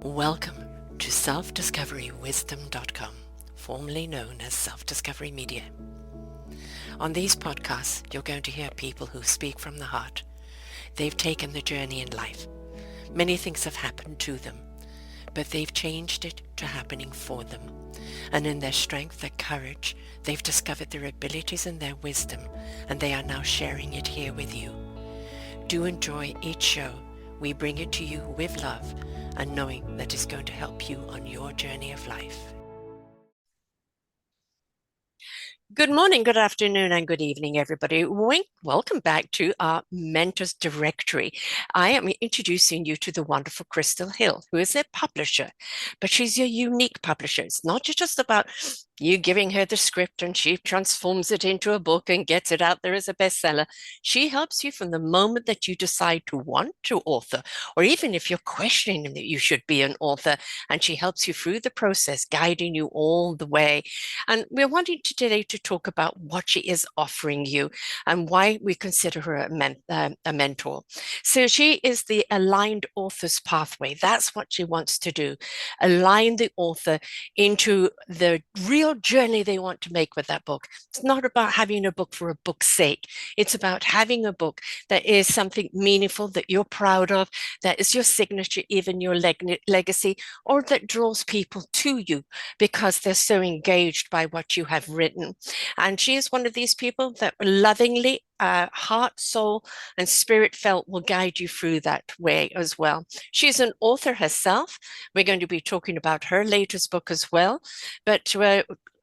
Welcome to selfdiscoverywisdom.com, formerly known as Self-Discovery Media. On these podcasts, you're going to hear people who speak from the heart. They've taken the journey in life. Many things have happened to them, but they've changed it to happening for them. And in their strength, their courage, they've discovered their abilities and their wisdom, and they are now sharing it here with you. Do enjoy each show. We bring it to you with love and knowing that it's going to help you on your journey of life. Good morning, good afternoon, and good evening, everybody. Welcome back to our Mentors Directory. I am introducing you to the wonderful Krystal Hille, who is a publisher, but she's a unique publisher. It's not just about you giving her the script and she transforms it into a book and gets it out there as a bestseller. She helps you from the moment that you decide to want to author, or even if you're questioning that you should be an author, and she helps you through the process, guiding you all the way. And we're wanting today to talk about what she is offering you and why we consider her a mentor. So she is the aligned author's pathway. That's what she wants to do. Align the author into the real journey they want to make with that book. It's not about having a book for a book's sake. It's about having a book that is something meaningful that you're proud of, that is your signature, even your legacy, or that draws people to you because they're so engaged by what you have written. And she is one of these people that lovingly, heart, soul, and spirit felt will guide you through that way as well. She's an author herself. We're going to be talking about her latest book as well. But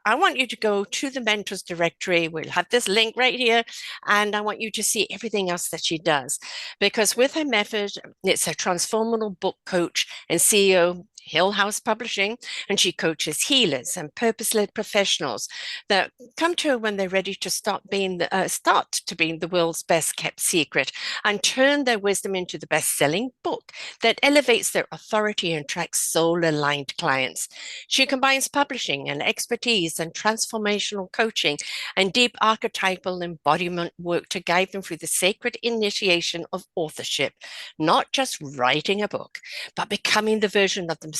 I want you to go to the Mentors Directory. We'll have this link right here. And I want you to see everything else that she does. Because with her method, it's a transformational book coach and CEO, Hill House Publishing, and she coaches healers and purpose-led professionals that come to her when they're ready to start to being the world's best kept secret and turn their wisdom into the best-selling book that elevates their authority and attracts soul-aligned clients. She combines publishing and expertise and transformational coaching and deep archetypal embodiment work to guide them through the sacred initiation of authorship, not just writing a book, but becoming the version of themselves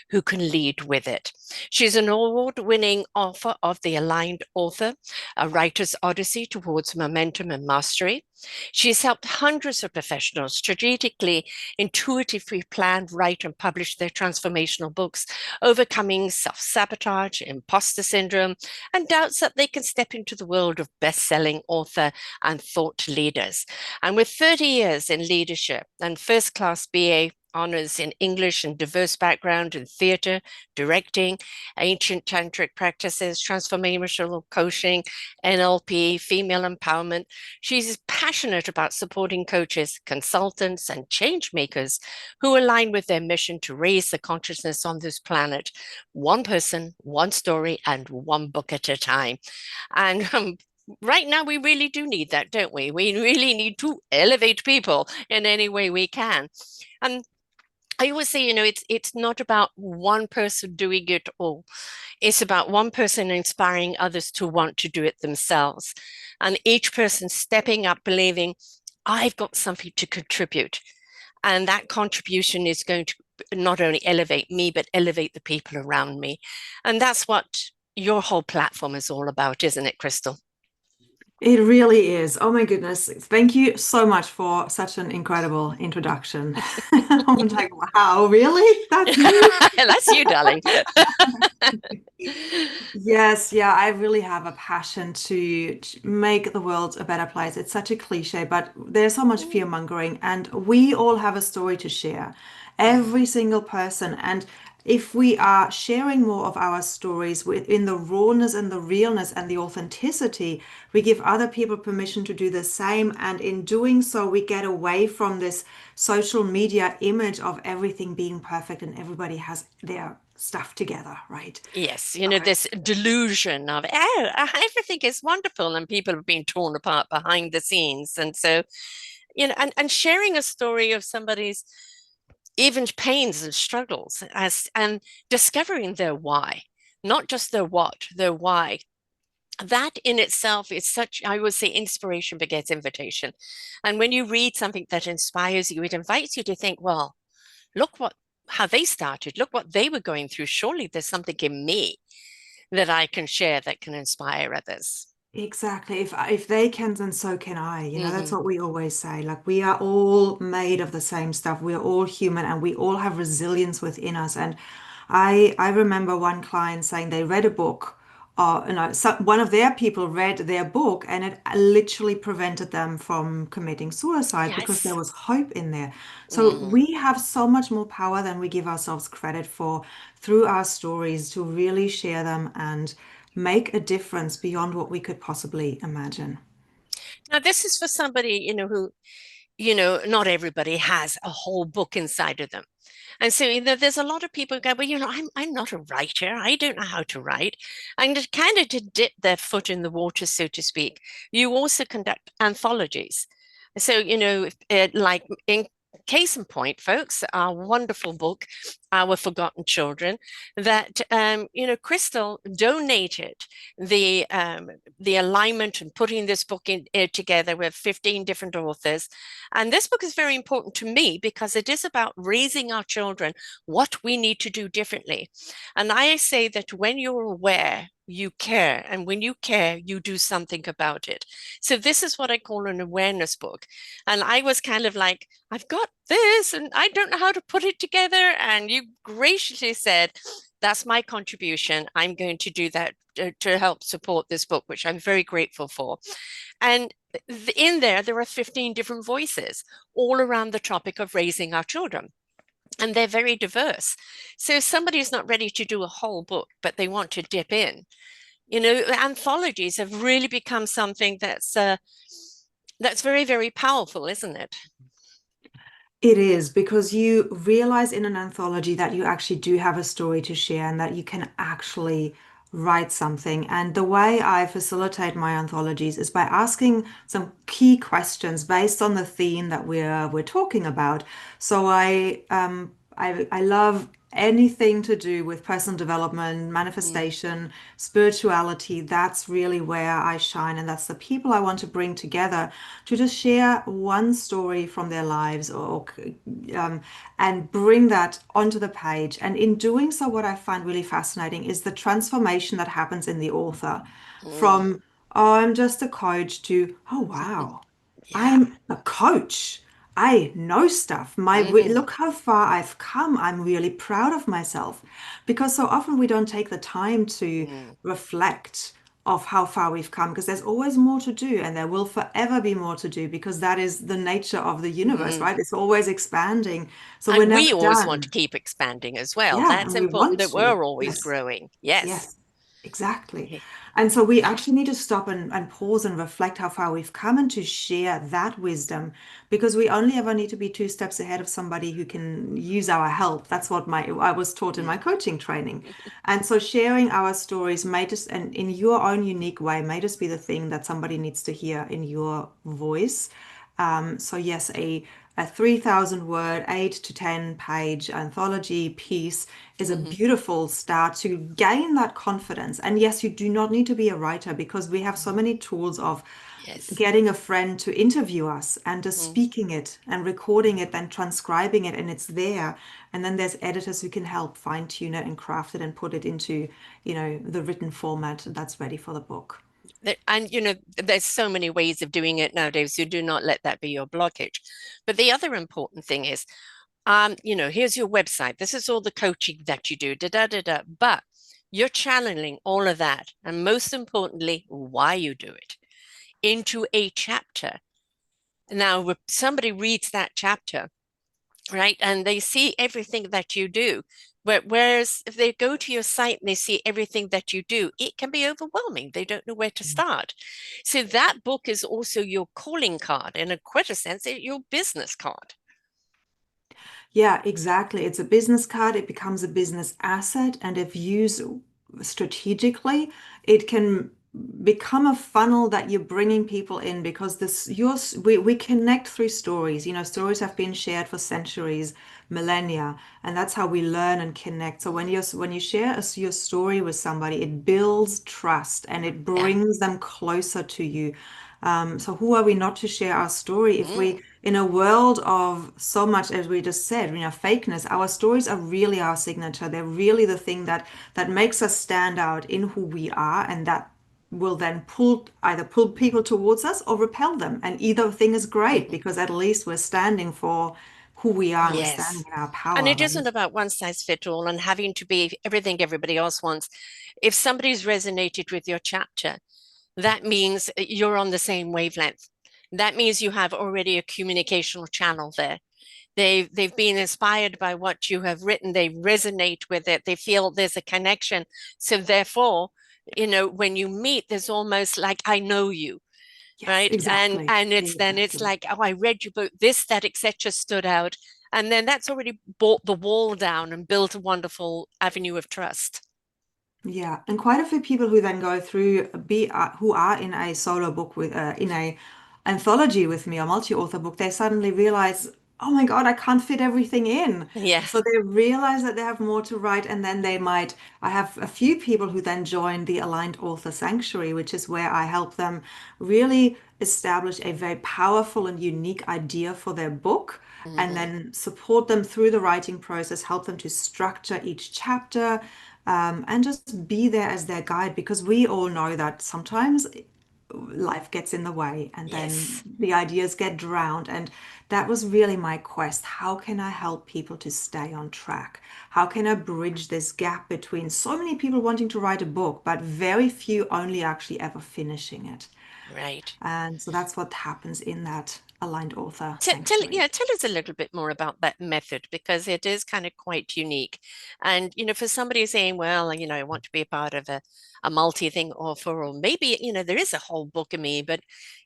who can lead with it. She's an award-winning author of The Aligned Author, a writer's odyssey towards momentum and mastery. She's helped hundreds of professionals strategically, intuitively plan, write, and publish their transformational books, overcoming self-sabotage, imposter syndrome, and doubts that they can step into the world of best-selling author and thought leaders. And with 30 years in leadership and first-class BA honors in English and diverse background in theater, directing, ancient tantric practices, transformational coaching, NLP, female empowerment. She's passionate about supporting coaches, consultants, and change makers who align with their mission to raise the consciousness on this planet, one person, one story, and one book at a time. And right now, we really do need that, don't we? We really need to elevate people in any way we can. And I always say, it's not about one person doing it all. It's about one person inspiring others to want to do it themselves. And each person stepping up, believing, I've got something to contribute. And that contribution is going to not only elevate me, but elevate the people around me. And that's what your whole platform is all about, isn't it, Krystal? It really is. Oh my goodness. Thank you so much for such an incredible introduction. I'm like, wow, really? That's me? That's you, darling. Yes, yeah, I really have a passion to make the world a better place. It's such a cliche, but there's so much fear mongering, and we all have a story to share. Every single person. And if we are sharing more of our stories within the rawness and the realness and the authenticity, we give other people permission to do the same. And in doing so, we get away from this social media image of everything being perfect and everybody has their stuff together, right? Yes, this delusion of, everything is wonderful and people have been torn apart behind the scenes. And so, and sharing a story of somebody's even pains and struggles and discovering their why, not just their what, their why. That in itself is such, I would say, inspiration begets invitation. And when you read something that inspires you, it invites you to think, well, look what how they started. Look what they were going through. Surely there's something in me that I can share that can inspire others. Exactly. If they can, then so can I. You know, that's Hmm. what we always say. Like we are all made of the same stuff. We are all human and we all have resilience within us. And I remember one client saying they read a book, one of their people read their book and it literally prevented them from committing suicide because there Yes. was hope in there. So Mm. we have so much more power than we give ourselves credit for through our stories to really share them and make a difference beyond what we could possibly imagine. Now, this is for somebody, who, not everybody has a whole book inside of them. And so, there's a lot of people who go, well, I'm not a writer. I don't know how to write. And kind of to dip their foot in the water, so to speak, you also conduct anthologies. So, like in case in point, folks, our wonderful book, Our Forgotten Children, that, Krystal donated the alignment and putting this book together with 15 different authors. And this book is very important to me because it is about raising our children, what we need to do differently. And I say that when you're aware, you care. And when you care, you do something about it. So this is what I call an awareness book. And I was kind of like, I've got this and I don't know how to put it together. And you graciously said, that's my contribution. I'm going to do that to help support this book, which I'm very grateful for. And in there are 15 different voices all around the topic of raising our children. And they're very diverse. So if somebody's not ready to do a whole book, but they want to dip in, anthologies have really become something that's very, very powerful, isn't it? It is because you realize in an anthology that you actually do have a story to share and that you can actually write something. And the way I facilitate my anthologies is by asking some key questions based on the theme that we're talking about. So I love anything to do with personal development, Mm, manifestation, spirituality. That's really where I shine, and that's the people I want to bring together to just share one story from their lives um, and bring that onto the page. And in doing so, what I find really fascinating is the transformation that happens in the author mm, from, oh, I'm just a coach to, oh, wow, yeah. I'm a coach. I know stuff. Hmm. Look how far I've come. I'm really proud of myself because so often we don't take the time to Mm, reflect of how far we've come because there's always more to do and there will forever be more to do because that is the nature of the universe, mm. right? It's always expanding. So we're And never we always want to done. keep expanding as well. Yeah, That's and we important want that to. we're always Yes. growing. Yes. Yes, exactly. And so we actually need to stop and pause and reflect how far we've come and to share that wisdom because we only ever need to be two steps ahead of somebody who can use our help. That's what my I was taught in my Mm, coaching training. And so sharing our stories may just and in your own unique way may just be the thing that somebody needs to hear in your voice. So yes, a 3,000 word, 8 to 10 page anthology piece is a mhm. beautiful start to gain that confidence. And yes, you do not need to be a writer because we have so many tools of Yes. getting a friend to interview us and just Mm. speaking it and recording it and transcribing it and it's there. And then there's editors who can help fine tune it and craft it and put it into, the written format that's ready for the book. And there's so many ways of doing it nowadays. So do not let that be your blockage. But the other important thing is, here's your website. This is all the coaching that you do, da da da da. But you're channeling all of that, and most importantly, why you do it into a chapter. Now, if somebody reads that chapter, right, and they see everything that you do, whereas if they go to your site and they see everything that you do, it can be overwhelming. They don't know where to start. So that book is also your calling card, in a quite a sense, your business card. Yeah, exactly. It's a business card, it becomes a business asset, and if used strategically, it can become a funnel that you're bringing people in because we connect through stories. Stories have been shared for centuries, millennia, and that's how we learn and connect. So when you share your story with somebody, it builds trust and it Yeah. brings them closer to you. So who are we not to share our story if Mm, we, in a world of so much, as we just said, fakeness, our stories are really our signature. They're really the thing that makes us stand out in who we are, and that will then pull people towards us or repel them. And either thing is great mhm. because at least we're standing for who we are and we're standing Yes. in our And power. it isn't about one size fit all and having to be everything everybody else wants. If somebody's resonated with your chapter, that means you're on the same wavelength. That means you have already a communicational channel there. They've been inspired by what you have written. They resonate with it. They feel there's a connection. So therefore, when you meet, there's almost like I know you, Yes, right? And exactly. and it's Exactly. like, oh, I read your book, this, that, etc. stood out. And then that's already brought the wall down and built a wonderful avenue of trust. Yeah, and quite a few people who then go through who are in a solo book with in a anthology with me, a multi-author book, they suddenly realize, oh my God, I can't fit everything in. Yeah. So they realize that they have more to write, and then I have a few people who then join the Aligned Author Sanctuary, which is where I help them really establish a very powerful and unique idea for their book, and Hmm. then support them through the writing process, help them to structure each chapter, and just be there as their guide because we all know that sometimes life gets in the way and then Yes. the ideas get drowned. And that was really my quest. How can I help people to stay on track? How can I bridge this gap between so many people wanting to write a book, but very few only actually ever finishing it? Right. And so that's what happens in that Aligned Author Sanctuary. Yeah, tell us a little bit more about that method because it is kind of quite unique. And, for somebody saying, well, I want to be a part of a multi-thing offer, or maybe, there is a whole book of me, but,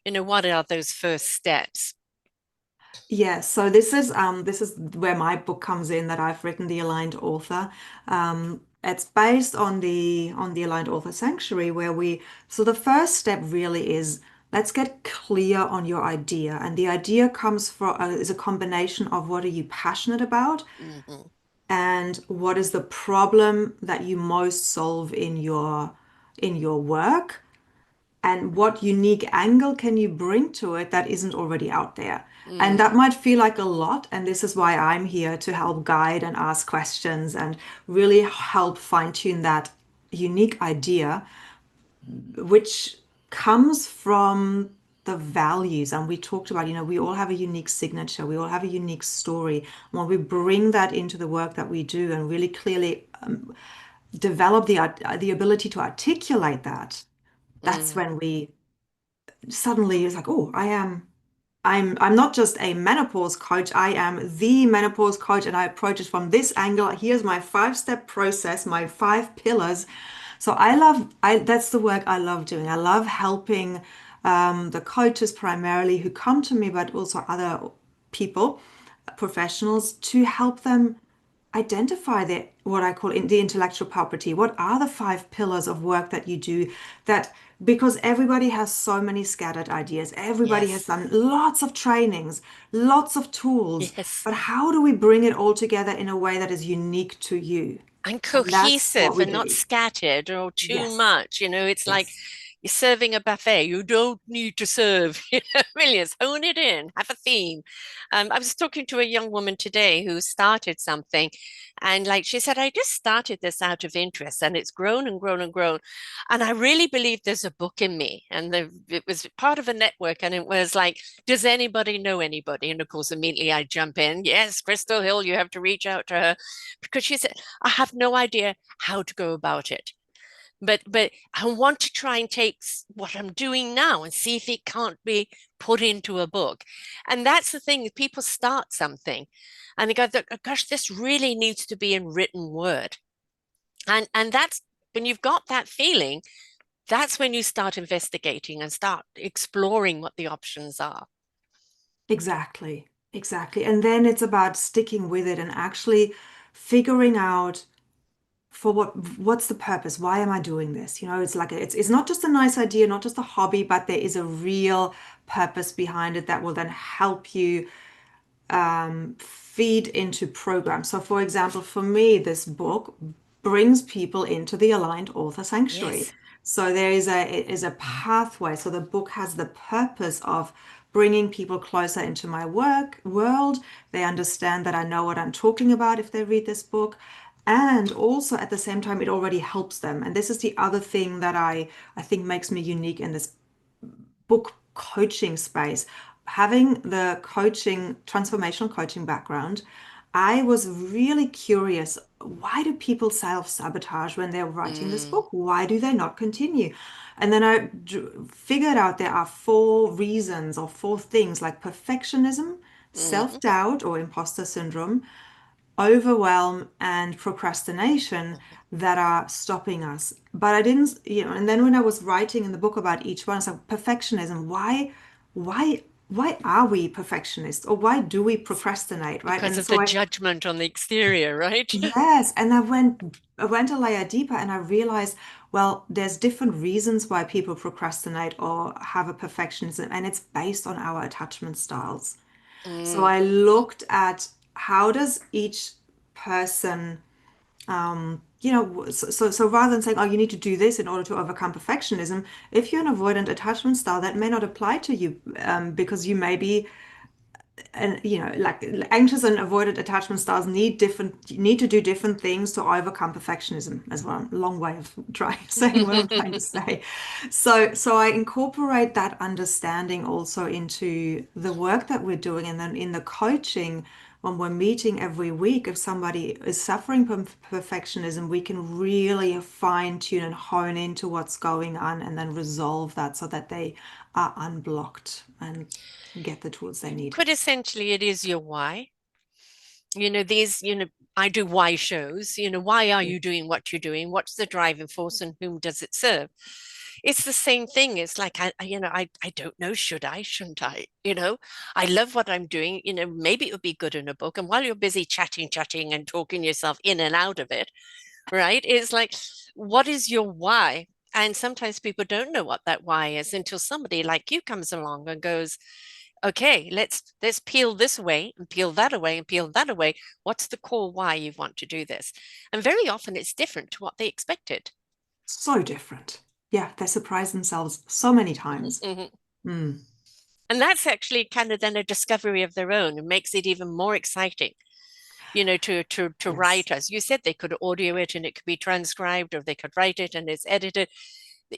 what are those first steps? Yeah, so this is where my book comes in that I've written, The Aligned Author. It's based on the Aligned Author Sanctuary where so the first step really is let's get clear on your idea. And the idea comes from is a combination of what are you passionate about Hmm. and what is the problem that you most solve in your work and what unique angle can you bring to it that isn't already out there? And Mm, that might feel like a lot. And this is why I'm here to help guide and ask questions and really help fine tune that unique idea, which comes from the values. And we talked about, we all have a unique signature, we all have a unique story. When we bring that into the work that we do and really clearly develop the ability to articulate that, that's mm, when we suddenly it's like, oh, I'm not just a menopause coach, I am the menopause coach and I approach it from this angle. Here's my 5-step process, my 5 pillars. So I that's the work I love doing. I love helping the coaches primarily who come to me, but also other people, professionals, to help them identify the what I call the intellectual property. What are the 5 pillars of work that you do that because everybody has so many scattered ideas. Everybody has yes. done lots of trainings, lots of tools, Yes. but how do we bring it all together in a way that is unique to you? And And that's what cohesive we and not do. scattered or too Yes. much. It's like Yes. you're serving a buffet. You don't need to serve, millions. Hone it in, have a theme. I was talking to a young woman today who started something, and like she said, I just started this out of interest, and it's grown and grown and grown. And I really believe there's a book in me. And it was part of a network, and it was like, does anybody know anybody? And of course, immediately I jump in. Yes, Krystal Hille, you have to reach out to her because she said, I have no idea how to go about it. But I want to try and take what I'm doing now and see if it can't be put into a book. And that's the thing, people start something and they go, gosh, this really needs to be in written word. And that's when you've got that feeling, that's when you start investigating and start exploring what the options are. Exactly. Exactly. And then it's about sticking with it and actually figuring out for what's the purpose? Why am I doing this? It's like it's not just a nice idea, not just a hobby, but there is a real purpose behind it that will then help you feed into programs. So, for example, for me, this book brings people into the Aligned Author Sanctuary. Yes. So there is a pathway. So the book has the purpose of bringing people closer into my work world. They understand that I know what I'm talking about if they read this book. And also at the same time, it already helps them. And this is the other thing that I think makes me unique in this book coaching space. Having the coaching, transformational coaching background, I was really curious. Why do people self-sabotage when they're writing this Mm, book? Why do they not continue? And then I figured out there are four reasons or four things like perfectionism, mhm. self-doubt or imposter syndrome, overwhelm and procrastination that are stopping us. But I didn't, and then when I was writing in the book about each one, I was like, perfectionism, why are we perfectionists or why do we procrastinate, right? Because And of so the I, judgment on the exterior, right? yes, and I went a layer deeper and I realized, well, there's different reasons why people procrastinate or have a perfectionism, and it's based on our attachment styles. So Mm, I looked at how does each person, so rather than saying, oh, you need to do this in order to overcome perfectionism, if you're an avoidant attachment style, that may not apply to you because you may be and like anxious and avoidant attachment styles need to do different things to overcome perfectionism as well. Long way of trying saying what I'm trying to say. So I incorporate that understanding also into the work that we're doing, and then in the coaching when we're meeting every week, if somebody is suffering from perfectionism, we can really fine tune and hone into what's going on and then resolve that so that they are unblocked and get the tools they need. Quintessentially, it is your why. I do why shows. Why are you doing what you're doing? What's the driving force and whom does it serve? It's the same thing. It's like, I don't know, should I, shouldn't I? I love what I'm doing. Maybe it would be good in a book. And while you're busy chatting and talking yourself in and out of it, right? It's like, what is your why? And sometimes people don't know what that why is until somebody like you comes along and goes, okay, let's peel this away and peel that away and peel that away. What's the core why you want to do this? And very often it's different to what they expected. So different. Yeah, they surprise themselves so many times. Mhm. Mm, And that's actually kind of then a discovery of their own and makes it even more exciting, to yes. write. As you said, they could audio it and it could be transcribed, or they could write it and it's edited.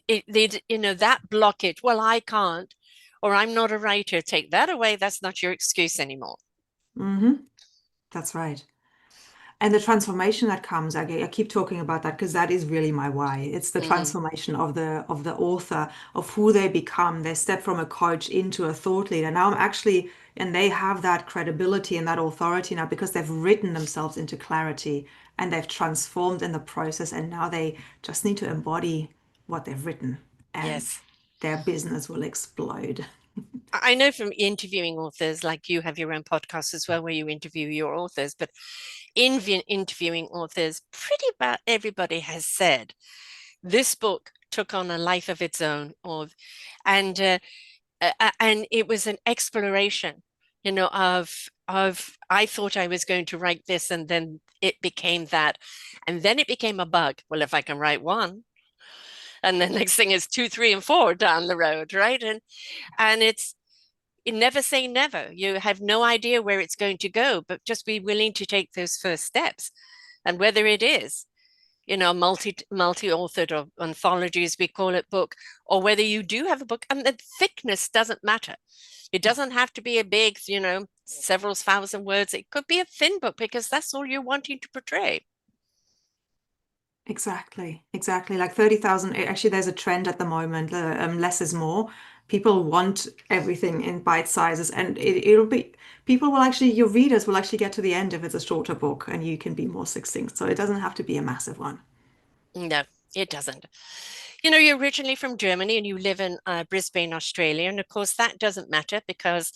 That block it. Well, I can't, or I'm not a writer. Take that away. That's not your excuse anymore. Hmm. That's right. And the transformation that comes, I keep talking about that because that is really my why. It's the Mm, transformation of the author, of who they become. They step from a coach into a thought leader. Now I'm actually, and they have that credibility and that authority now because they've written themselves into clarity and they've transformed in the process. And now they just need to embody what they've written, and yes. their business will explode. I know from interviewing authors, like you have your own podcast as well, where you interview your authors, but in interviewing authors, pretty much everybody has said this book took on a life of its own, and and it was an exploration, of I thought I was going to write this, and then it became that, and then it became a bug. Well, if I can write one, and the next thing is two, three, and four down the road, right? And it's you never say never. You have no idea where it's going to go, but just be willing to take those first steps. And whether it is, multi-authored or anthology, as we call it, book, or whether you do have a book, and the thickness doesn't matter. It doesn't have to be a big, several thousand words. It could be a thin book because that's all you're wanting to portray. Exactly, exactly. Like 30,000. Actually, there's a trend at the moment. Less is more. People want everything in bite sizes, and it'll be, people will actually, your readers will actually get to the end if it's a shorter book and you can be more succinct. So it doesn't have to be a massive one. No, it doesn't. You're originally from Germany and you live in Brisbane, Australia. And of course, that doesn't matter because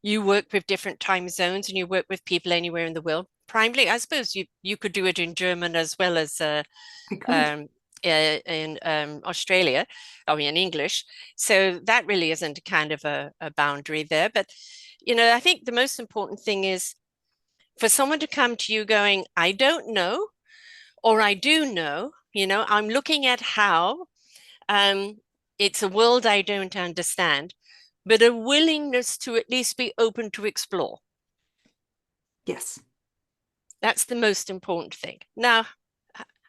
you work with different time zones and you work with people anywhere in the world. Primarily, I suppose you could do it in German as well as I could. um, in Australia, I mean, in English. So that really isn't kind of a boundary there. But, I think the most important thing is for someone to come to you going, I don't know, or I do know, I'm looking at how. Um, it's a world I don't understand, but a willingness to at least be open to explore. Yes. That's the most important thing. Now,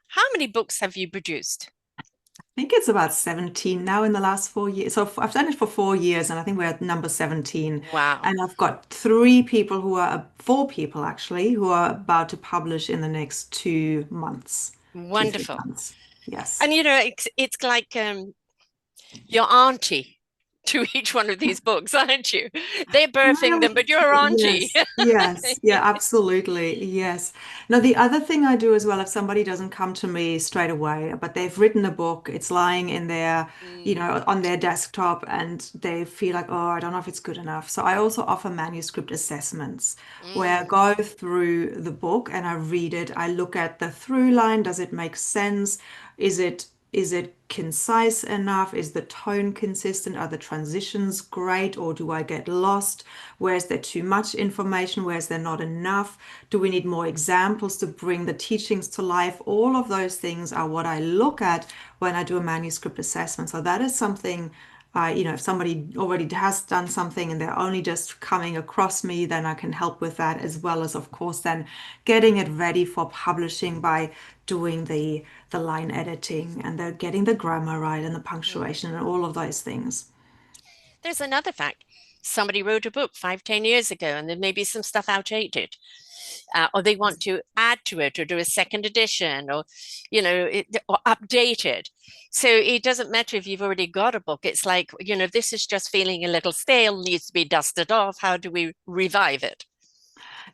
how many books have you produced? I think it's about 17 now in the last 4 years. So I've done it for 4 years, and I think we're at number 17. Wow. And I've got three people who are, four people actually, who are about to publish in the next 2 months, 2, 3 Wonderful. months. Yes. And it's like your auntie to each one of these books, aren't you? They're birthing Well, them, but you're auntie. yes, yes, yeah, absolutely. Yes. Now, the other thing I do as well, if somebody doesn't come to me straight away, but they've written a book, it's lying in their, Mm, on their desktop, and they feel like, oh, I don't know if it's good enough. So I also offer manuscript assessments where I mm, go through the book and I read it. I look at the through line. Does it make sense? Is it concise enough? Is the tone consistent? Are the transitions great, or do I get lost? Where is there too much information? Where is there not enough? Do we need more examples to bring the teachings to life? All of those things are what I look at when I do a manuscript assessment. So that is something if somebody already has done something and they're only just coming across me, then I can help with that, as well as, of course, then getting it ready for publishing by doing the line editing and the getting the grammar right and the mm. punctuation and all of those things. There's another fact. Somebody wrote a book 5, 10 years ago, and there may be some stuff outdated, or they want to add to it, or do a second edition, or update it. So it doesn't matter if you've already got a book. It's like, this is just feeling a little stale, needs to be dusted off. How do we revive it?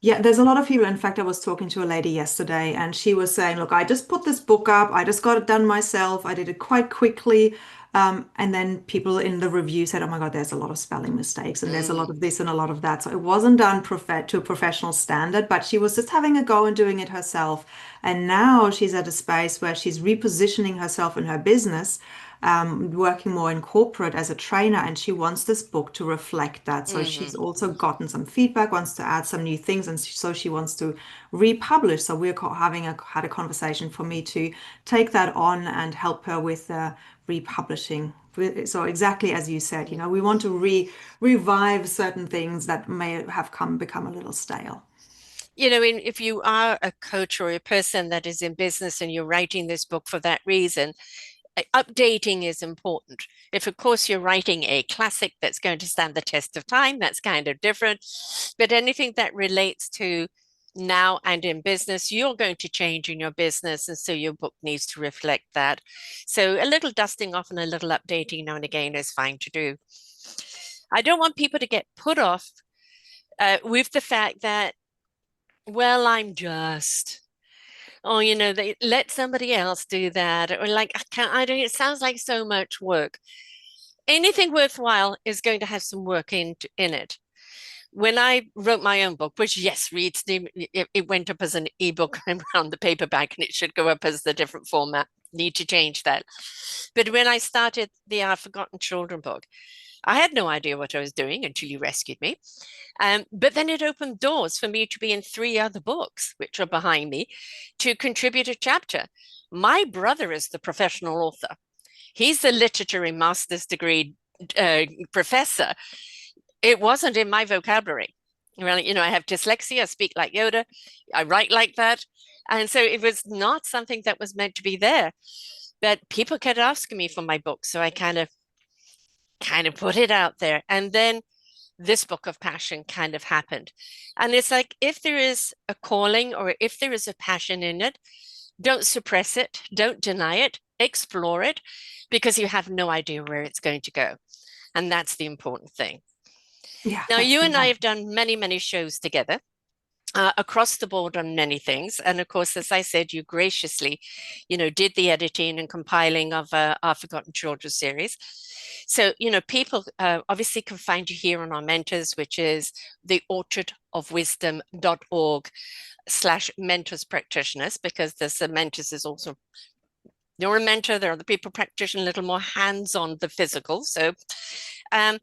Yeah, there's a lot of people. In fact, I was talking to a lady yesterday and she was saying, look, I just put this book up. I just got it done myself. I did it quite quickly. And then people in the review said, oh my God, there's a lot of spelling mistakes and there's a lot Mm, of this and a lot of that. So it wasn't done to a professional standard, but she was just having a go and doing it herself. And now she's at a space where she's repositioning herself in her business, working more in corporate as a trainer, and she wants this book to reflect that. So she's mhm. also gotten some feedback, wants to add some new things, and so she wants to republish. So we're had a conversation for me to take that on and help her with republishing. So exactly as you said, we want to revive certain things that may have become a little stale. If you are a coach or a person that is in business and you're writing this book for that reason, updating is important. If, of course, you're writing a classic that's going to stand the test of time, that's kind of different. But anything that relates to now and in business, you're going to change in your business. And so your book needs to reflect that. So a little dusting off and a little updating now and again is fine to do. I don't want people to get put off with the fact that, well, I'm just, oh, they let somebody else do that. Or like, I don't, it sounds like so much work. Anything worthwhile is going to have some work in it. When I wrote my own book, which yes, it went up as an ebook around the paperback, and it should go up as the different format. Need to change that. But when I started the Our Forgotten Children book, I had no idea what I was doing until you rescued me. But then it opened doors for me to be in 3 other books, which are behind me, to contribute a chapter. My brother is the professional author. He's the literary master's degree professor. It wasn't in my vocabulary. Well, I have dyslexia, I speak like Yoda, I write like that. And so it was not something that was meant to be there. But people kept asking me for my book. So I kind of put it out there. And then this book of passion kind of happened. And it's like, if there is a calling or if there is a passion in it, don't suppress it, don't deny it, explore it, because you have no idea where it's going to go. And that's the important thing. Yeah, Now, that's you the and I one. have done many, many shows together. Across the board on many things. And of course, as I said, you graciously, did the editing and compiling of our Forgotten Children series. So, people obviously can find you here on our mentors, which is the orchardofwisdom.org/mentors practitioners, because there's the mentors is also, you're a mentor, there are the people practitioner, a little more hands on the physical. So, um,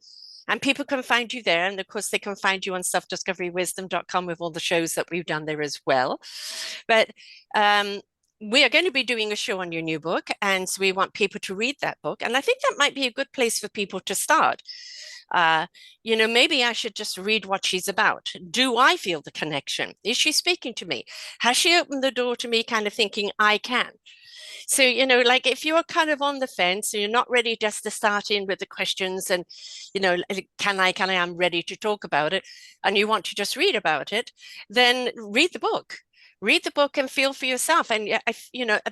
and people can find you there. And of course, they can find you on selfdiscoverywisdom.com with all the shows that we've done there as well. But we are going to be doing a show on your new book, and so we want people to read that book. And I think that might be a good place for people to start. Uh, maybe I should just read what she's about. Do I feel the connection? Is she speaking to me? Has she opened the door to me, kind of thinking I can? So, like if you're kind of on the fence and you're not ready just to start in with the questions and, I'm ready to talk about it, and you want to just read about it, then read the book. Read the book and feel for yourself. And, at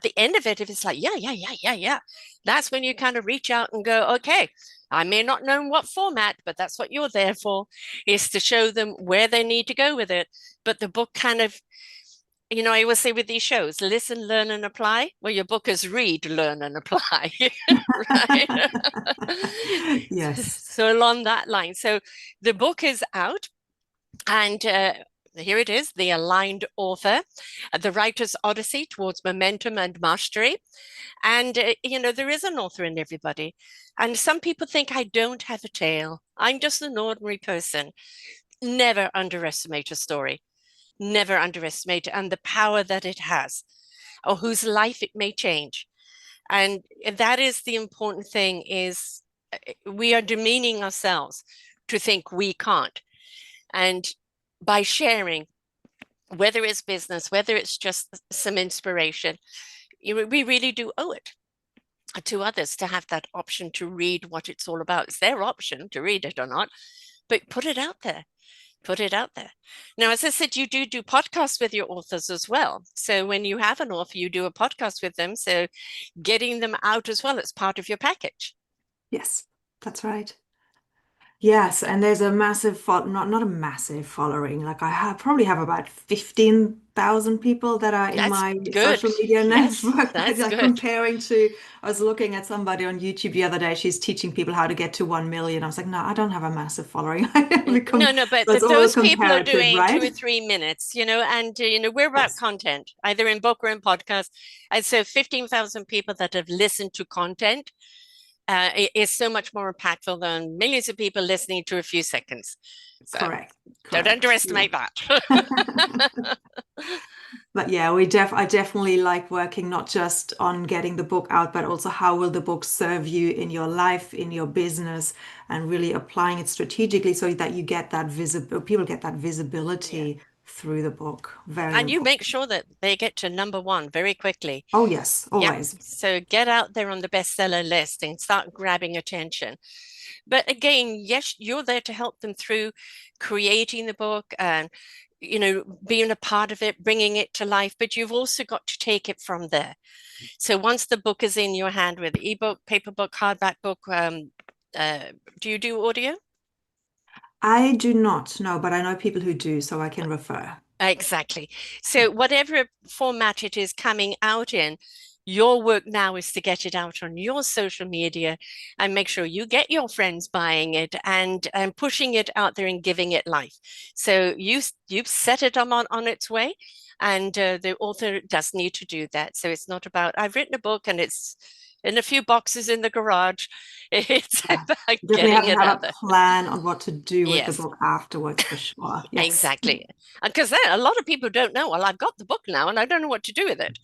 the end of it, if it's like, yeah, yeah, yeah, yeah, yeah, that's when you kind of reach out and go, okay, I may not know what format, but that's what you're there for, is to show them where they need to go with it. But the book kind of, I always say with these shows, listen, learn, and apply. Well, your book is read, learn, and apply, right? Yes. So along that line. So the book is out, and here it is, The Aligned Author, The Writer's Odyssey Towards Momentum and Mastery. And, there is an author in everybody. And some people think I don't have a tale. I'm just an ordinary person. Never underestimate a story. Never underestimate and the power that it has, or whose life it may change. And that is the important thing, is we are demeaning ourselves to think we can't. And by sharing, whether it's business, whether it's just some inspiration, we really do owe it to others to have that option to read what it's all about. It's their option to read it or not, but put it out there. Put it out there. Now, as I said, you do podcasts with your authors as well. So when you have an author, you do a podcast with them. So getting them out as well, it's part of your package. Yes, that's right. Yes, and there's a massive not a massive following. Like probably have about 15,000 people that are in That's my good. social media Yes, network. But that's like good. comparing to, I was looking at somebody on YouTube the other day. She's teaching people how to get to 1 million. I was like, no, I don't have a massive following. No, no, but So it's all those people are comparative, doing right? 2 or 3 minutes, and we're about Yes, content, either in book or in podcast. And so 15,000 people that have listened to content is so much more impactful than millions of people listening to a few seconds. So correct, don't correct. Yeah. underestimate that. But yeah, I definitely like working not just on getting the book out, but also how will the book serve you in your life, in your business, and really applying it strategically so that you get that visible, people get that Yeah. visibility through the book. Very And you important. make sure that they get to number one very quickly. Oh yes, Yep. always. So get out there on the bestseller list and start grabbing attention. But again, yes, you're there to help them through creating the book and, being a part of it, bringing it to life. But you've also got to take it from there. So once the book is in your hand with ebook, paper book, hardback book, uh, do you do audio? I do not know, but I know people who do, so I can refer. Exactly. So whatever format it is coming out in, your work now is to get it out on your social media and make sure you get your friends buying it and pushing it out there and giving it life. So you've set it on its way, and the author does need to do that. So it's not about I've written a book and it's in a few boxes in the garage. It's Yeah. about Definitely have getting to it have out a there. plan on what to do with the Yes. book afterwards for sure. Yes. Exactly. Because then a lot of people don't know, well, I've got the book now and I don't know what to do with it.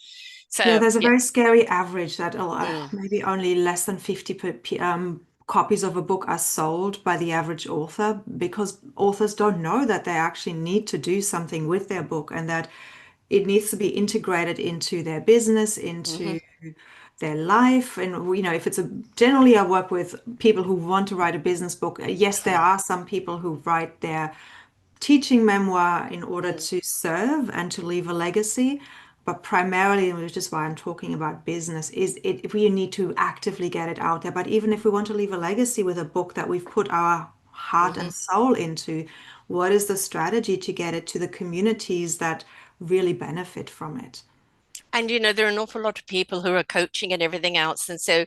Yeah, So, there's a yeah. very scary average that Mm, maybe only less than 50 copies of a book are sold by the average author because authors don't know that they actually need to do something with their book and that it needs to be integrated into their business, mhm, into their life. And, if it's generally I work with people who want to write a business book. Yes, there are some people who write their teaching memoir in order mm, to serve and to leave a legacy. But primarily, which is why I'm talking about business, is it we need to actively get it out there. But even if we want to leave a legacy with a book that we've put our heart mhm. and soul into, what is the strategy to get it to the communities that really benefit from it? And, there are an awful lot of people who are coaching and everything else. And so,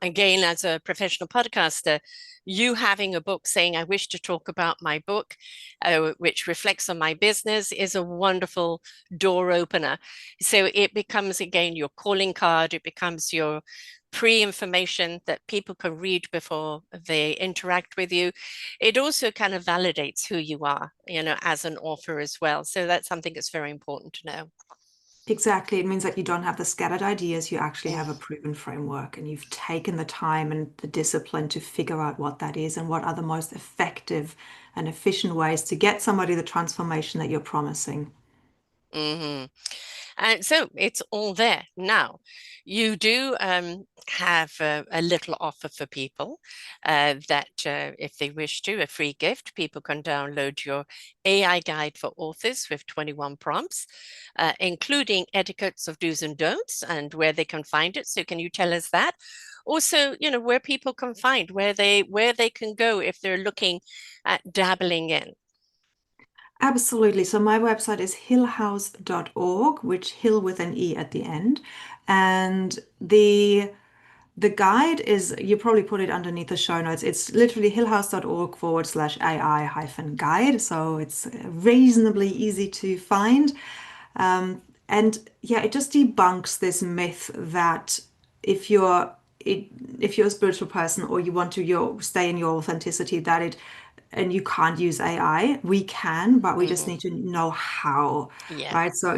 again, as a professional podcaster, you having a book saying, I wish to talk about my book, which reflects on my business, is a wonderful door opener. So it becomes, again, your calling card, it becomes your pre-information that people can read before they interact with you. It also kind of validates who you are, as an author as well. So that's something that's very important to know. Exactly. It means that you don't have the scattered ideas, you actually Mm, have a proven framework, and you've taken the time and the discipline to figure out what that is and what are the most effective and efficient ways to get somebody the transformation that you're promising. hmm And so it's all there. Now, you do have a little offer for people that if they wish to, a free gift, people can download your AI guide for authors with 21 prompts, including etiquettes of do's and don'ts and where they can find it. So can you tell us that? Also, where people can find, where they can go if they're looking at dabbling in. Absolutely. So my website is hillhouse.org, which Hill with an E at the end. And the guide is, you probably put it underneath the show notes. It's literally hillhouse.org/AI hyphen guide. So it's reasonably easy to find. And yeah, it just debunks this myth that if you're if you're a spiritual person or you want to stay in your authenticity, that it and you can't use AI. We can, but we just Hmm need to know how, Yeah. right? So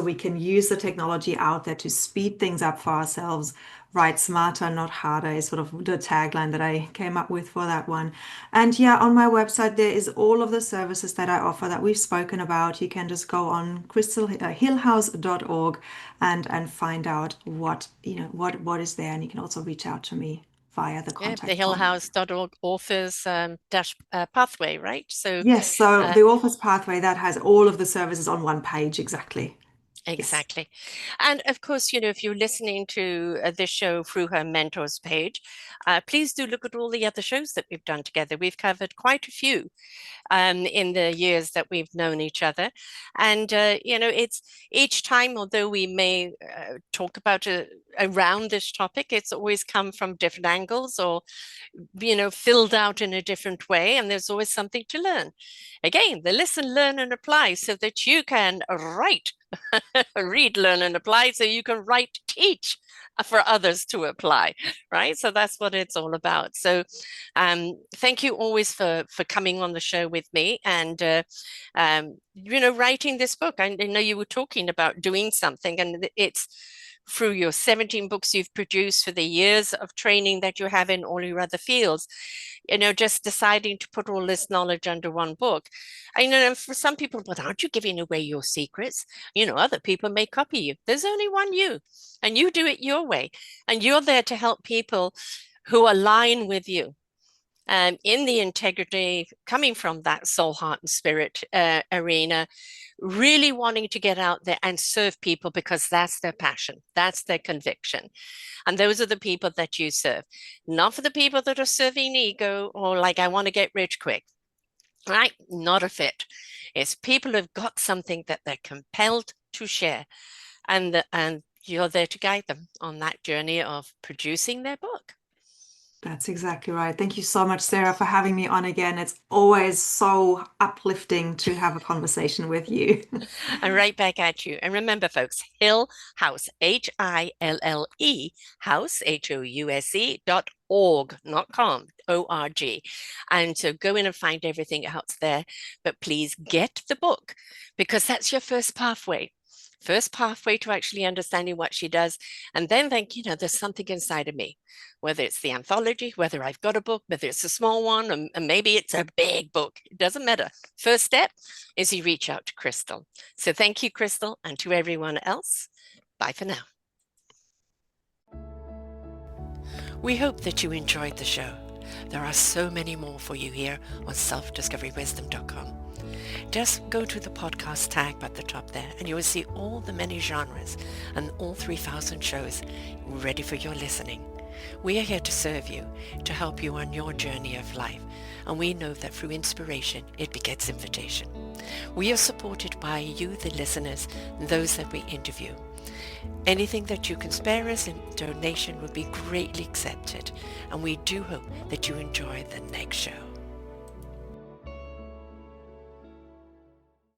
we can use the technology out there to speed things up for ourselves. Right, smarter, not harder is sort of the tagline that I came up with for that one. And yeah, on my website there is all of the services that I offer that we've spoken about. You can just go on hillhouse.org and find out what is there, and you can also reach out to me via the Yeah, the contact form. hillhouse.org authors dash pathway, right? So, Yes, so uh, the Authors Pathway that has all of the services on one page, exactly. Yes. exactly. And of course, if you're listening to this show through her mentors page, please do look at all the other shows that we've done together. We've covered quite a few in the years that we've known each other. And, it's each time, although we may talk about around this topic, it's always come from different angles or filled out in a different way, and there's always something to learn. Again, the listen, learn, and apply so that you can write, read, learn, and apply so you can write, teach for others to apply, right? So that's what it's all about. So thank you always for coming on the show with me and writing this book. I know you were talking about doing something, and it's through your 17 books you've produced, for the years of training that you have in all your other fields, just deciding to put all this knowledge under one book. I know for some people, but aren't you giving away your secrets? Other people may copy you. There's only one you, and you do it your way. And you're there to help people who align with you in the integrity coming from that soul, heart, and spirit arena, really wanting to get out there and serve people because that's their passion, that's their conviction. And those are the people that you serve, not for the people that are serving ego or like, I want to get rich quick, right? Not a fit. It's people who've got something that they're compelled to share, and you're there to guide them on that journey of producing their book. That's exactly right. Thank you so much, Sarah, for having me on again. It's always so uplifting to have a conversation with you. And right back at you. And remember, folks, Hill House, HILLE, house, HOUSE.org, not com, ORG. And so go in and find everything else there. But please get the book, because that's your first pathway. First pathway to actually understanding what she does. And then think, there's something inside of me, whether it's the anthology, whether I've got a book, whether it's a small one, and maybe it's a big book. It doesn't matter. First step is you reach out to Krystal. So thank you, Krystal, and to everyone else, bye for now. We hope that you enjoyed the show. There are so many more for you here on selfdiscoverywisdom.com. Just go to the podcast tab at the top there and you will see all the many genres and all 3,000 shows ready for your listening. We are here to serve you, to help you on your journey of life, and we know that through inspiration, it begets invitation. We are supported by you, the listeners, and those that we interview. Anything that you can spare us in donation would be greatly accepted, and we do hope that you enjoy the next show.